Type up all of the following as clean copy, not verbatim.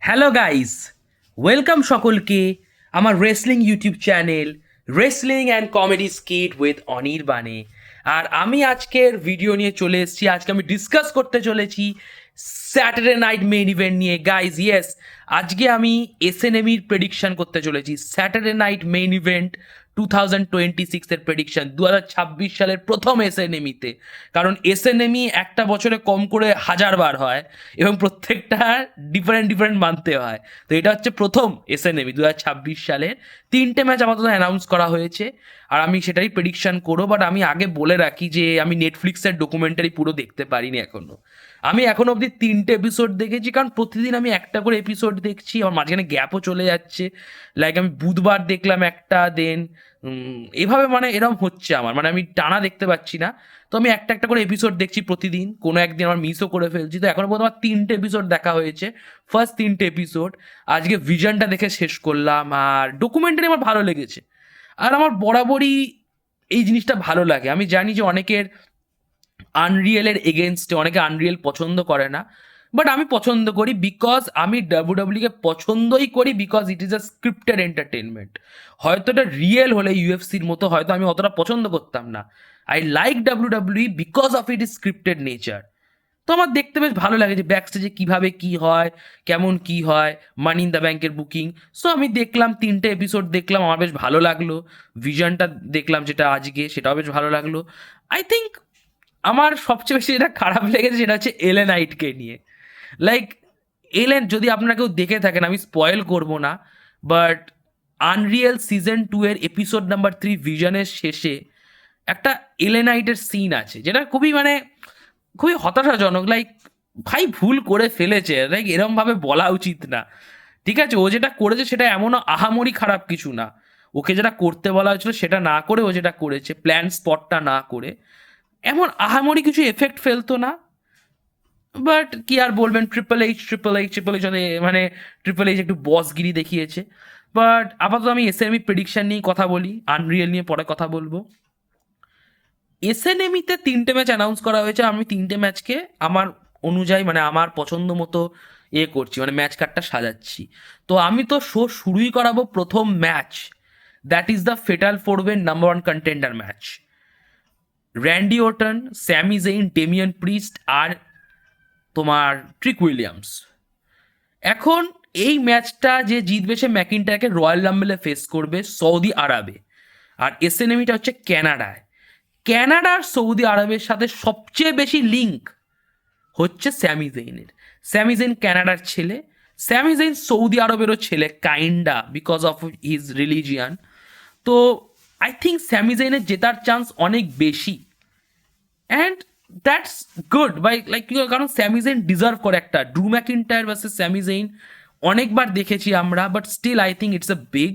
Hello guys, welcome সকলকে আমার wrestling YouTube channel wrestling and comedy skit with অনির্বাণে। আর আমি আজকের ভিডিও নিয়ে চলে এসেছি। আজকে আমি ডিসকাস করতে চলেছি স্যাটারডে নাইট মেইন ইভেন্ট নিয়ে। গাইজ ইয়েস, আজকে আমি এসএনএমির প্রেডিকশন করতে চলেছি। স্যাটারডে নাইট মেইন ইভেন্ট 2026-এর প্রেডিকশন 2026 সালের প্রথম এসএনএমিতে। কারণ এসএনএমই একটা বছরে কম করে 1000 বার হয় এবং প্রত্যেকটা ডিফারেন্ট ডিফারেন্ট মানতে হয়। তো এটা হচ্ছে প্রথম এসএনএমি 2026 সালের। 3টে ম্যাচ আপাতত অ্যানাউন্স করা হয়েছে আর আমি সেটাই প্রেডিকশন করবো। বাট আমি আগে বলে রাখি যে আমি নেটফ্লিক্সের ডকুমেন্টারি পুরো দেখতে পারিনি এখনো। আমি এখনো অবধি 3টে এপিসোড দেখেছি, কারণ প্রতিদিন আমি একটা করে এপিসোড দেখছি। আমার মাঝখানে গ্যাপও চলে যাচ্ছে। লাইক আমি বুধবার দেখলাম একটা, দেন এভাবে মানে এরকম হচ্ছে আমার, মানে আমি টানা দেখতে পাচ্ছি না। তো আমি একটা একটা করে এপিসোড দেখছি প্রতিদিন, কোনো একদিন আমার মিসও করে ফেলছি। তো এখনো পর্যন্ত আমার 3টে এপিসোড দেখা হয়েছে, ফার্স্ট 3টে এপিসোড। আজকে ভিশনটা দেখে শেষ করলাম, আর ডকুমেন্টারি আমার ভালো লেগেছে। আর আমার বরাবরই এই জিনিসটা ভালো লাগে। আমি জানি যে অনেকের আনরিয়েলের এগেনস্টে, অনেকে আনরিয়েল পছন্দ করে না, বাট আমি পছন্দ করি। বিকজ আমি ডাব্লিউডাব্লিউকে পছন্দই করি, because it is a scripted entertainment. হয়তো এটা রিয়েল হলে ইউএফসির মতো হয়তো আমি অতটা পছন্দ করতাম না। I like WWE because of it is scripted nature. তো আমার দেখতে বেশ ভালো লাগে যে ব্যাক স্টেজে কীভাবে কী হয়, কেমন কী হয়, মানি ইন দ্য ব্যাংকের বুকিং। সো আমি দেখলাম 3টে এপিসোড দেখলাম, আমার বেশ ভালো লাগলো। ভিশনটা দেখলাম যেটা আজকে, সেটাও বেশ ভালো লাগলো। আই থিঙ্ক আমার সবচেয়ে বেশি যেটা খারাপ লেগেছে সেটা হচ্ছে এলেন নাইটকে নিয়ে। লাইক এলেন, যদি আপনারা কেউ দেখে থাকেন, আমি স্পয়েল করব না, বাট আনরিয়েল সিজন 2-এর এপিসোড নাম্বার 3 ভিশনের শেষে একটা এলেনাইটের সিন আছে যেটা খুবই মানে খুবই হতাশাজনক। লাইক ভাই ভুল করে ফেলেছে, লাইক এরমভাবে বলা উচিত না। ঠিক আছে, ও যেটা করেছে সেটা এমনও আহামরি খারাপ কিছু না। ওকে যেটা করতে বলা হয়েছিল সেটা না করে ও যেটা করেছে, প্ল্যান স্পটটা না করে, এমন আহামরি কিছু এফেক্ট ফেলতো না। বাট কি আর বলবেন, ট্রিপল এইচ মানে ট্রিপল এইচ একটু বসগিরি দেখিয়েছে। বাট আপাতত আমি এসএনএমি প্রেডিকশন নিয়ে কথা বলি, আনরিয়েল নিয়ে পরে কথা বলবো। এসএনএমিতে 3টে ম্যাচ অ্যানাউন্স করা হয়েছে। আমি 3টে ম্যাচকে আমার অনুযায়ী, মানে আমার পছন্দ মতো করছি, মানে ম্যাচ কার্ডটা সাজাচ্ছি। তো আমি তো শো শুরুই করাবো প্রথম match, that is the fatal 4-ওয়ে number 1 contender match. Randy Orton, Sammy Zayn, Damian Priest আর তোমার ট্রিক উইলিয়ামস। এখন এই ম্যাচটা যে জিতবে সে ম্যাকিনটাকে রয়্যাল রাম্বেলে ফেস করবে সৌদি আরবে। আর এসএনএমিটা হচ্ছে ক্যানাডায়। ক্যানাডার সৌদি আরবের সাথে সবচেয়ে বেশি লিঙ্ক হচ্ছে স্যামি জেইনের। স্যামি জেইন ক্যানাডার ছেলে, স্যামি জেইন সৌদি আরবেরও ছেলে kinda, because of his religion. তো আই থিঙ্ক স্যামি জেইনের জেতার চান্স অনেক বেশি। And that's good bye like, কারণ স্যামি জেইন ডিজার্ভ করে একটা ড্রু ম্যাকিন্টায়ার ভার্সেস স্যামি জেইন। অনেকবার দেখেছি আমরা, but still I think it's a big,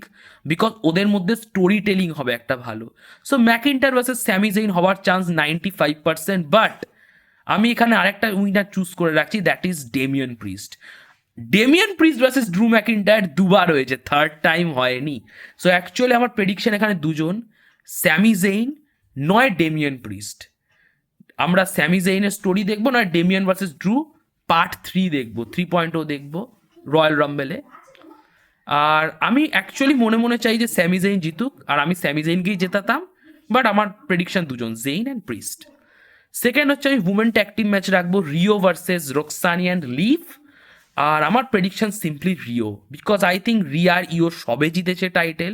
because ওদের মধ্যে স্টোরি টেলিং হবে একটা ভালো। So McIntyre versus Sammy Zayn হওয়ার চান্স 95%। বাট আমি এখানে আরেকটা উইনার চুজ করে রাখছি, that is Damian Priest. Damian Priest versus Drew McIntyre দুবার হয়েছে, থার্ড টাইম হয়নি। সো অ্যাকচুয়ালি আমার প্রেডিকশন এখানে দুজন, স্যামি জেইন নয় ডেমিয়ান প্রিস্ট। আমরা স্যামি জেইনের স্টোরি দেখবো, না ডেমিয়ান ভার্সেস ড্রু পার্ট 3 দেখবো, 3.0 দেখবো রয়্যাল রাম্বেলে। আর আমি অ্যাকচুয়ালি মনে মনে চাই যে স্যামি জেইন জিতুক, আর আমি স্যামি জেইনকেই জেতাতাম। বাট আমার প্রেডিকশন দুজন, জেইন অ্যান্ড প্রিস্ট। সেকেন্ড হচ্ছে আমি উমেন ট্যাগ টিম ম্যাচ রাখবো, Rio versus Roxanne and Liv. আর আমার prediction simply Rio, because I think রিয়ার ইও সবে জিতেছে title,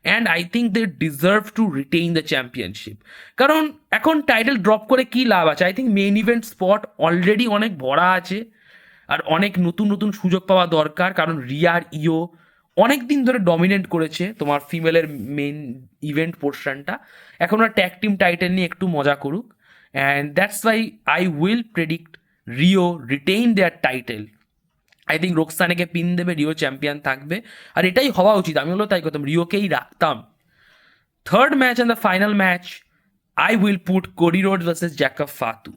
and I think they deserve to retain the championship. কারণ এখন টাইটেল ড্রপ করে কী লাভ আছে? I think main event spot already অনেক ভরা আছে, আর অনেক নতুন নতুন সুযোগ পাওয়া দরকার। কারণ রিয়ার ইও অনেক দিন ধরে ডমিনেট করেছে তোমার ফিমেলের মেইন ইভেন্ট পোর্শনটা। এখন ওরা ট্যাগ টিম টাইটেল নিয়ে একটু মজা করুক, and that's why I will predict Rio retain their title. I think রোকসানেকে পিন দেবে, রিও চ্যাম্পিয়ন থাকবে, আর এটাই হওয়া উচিত। আমি হলো তাই করতাম, রিওকেই রাখতাম। Third match and the final match, I will put Cody Rhodes versus Jacob Fatu.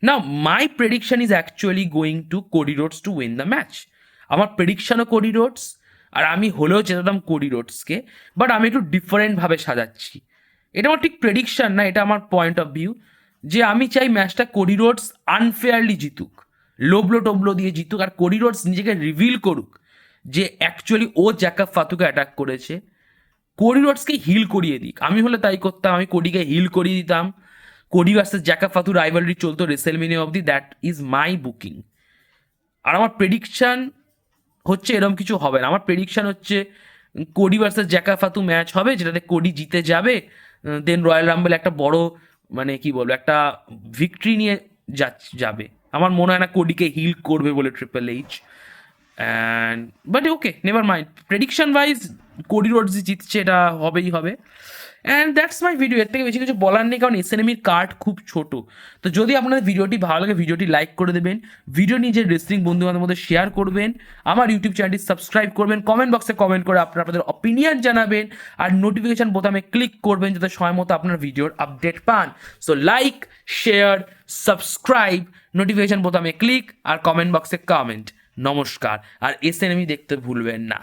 Now my prediction is actually going to Cody Rhodes to win the match. আমার প্রেডিকশনও কোডি রোডস, আর আমি হলেও চেতাতাম কোডি রোডসকে, বাট আমি একটু ডিফারেন্টভাবে সাজাচ্ছি। এটা আমার ঠিক prediction না, এটা আমার পয়েন্ট অফ ভিউ, যে আমি চাই ম্যাচটা কোডি রোডস আনফেয়ারলি জিতুক, লোবলো টোবলো দিয়ে জিতুক, আর কোডি রোডস নিজেকে রিভিল করুক যে অ্যাকচুয়ালি ও জ্যাকব ফাতুকে অ্যাটাক করেছে, কোডি রোডসকে হিল করিয়ে দিক। আমি হলে তাই করতাম, আমি কোডিকে হিল করিয়ে দিতাম। কোডি ভার্সেস জ্যাকব ফাতু রাইভালরি চলতো রেসেলমেনিয়া অবধি, দ্যাট ইজ মাই বুকিং। আর আমার প্রেডিকশন হচ্ছে এরকম কিছু হবে না। আমার প্রেডিকশন হচ্ছে কোডি ভার্সেস জ্যাকব ফাতু ম্যাচ হবে, যেটাতে কোডি জিতে যাবে, দেন রয়্যাল রাম্বল একটা বড় মানে কি বলবো একটা ভিক্টরি নিয়ে যাবে। আমার মনে হয় না কোডিকে হিল করবে বলে triple H. And but okay, never mind, prediction wise Cody Rhodes জিতছে, এটা হবেই হবে। And that's my video. এর থেকে বেশি কিছু বলার নেই, কারণ এসএনএমির কার্ড খুব ছোট। তো যদি আপনাদের ভিডিওটি ভালো লাগে, ভিডিওটি লাইক করে দেবেন, ভিডিও নিজের রেসলিং বন্ধু বান্ধবের মধ্যে শেয়ার করবেন, আমার ইউটিউব চ্যানেলটি সাবস্ক্রাইব করবেন, কমেন্ট বক্সে কমেন্ট করে আপনাদের অপিনিয়ন জানাবেন, আর নোটিফিকেশন বোতামে ক্লিক করবেন যাতে সময় মতো আপনার ভিডিওর আপডেট পান। So like, share, subscribe, notification বোতামে ক্লিক, আর কমেন্ট বক্সে কমেন্ট। নমস্কার, আর এসএনএমি দেখতে ভুলবেন না।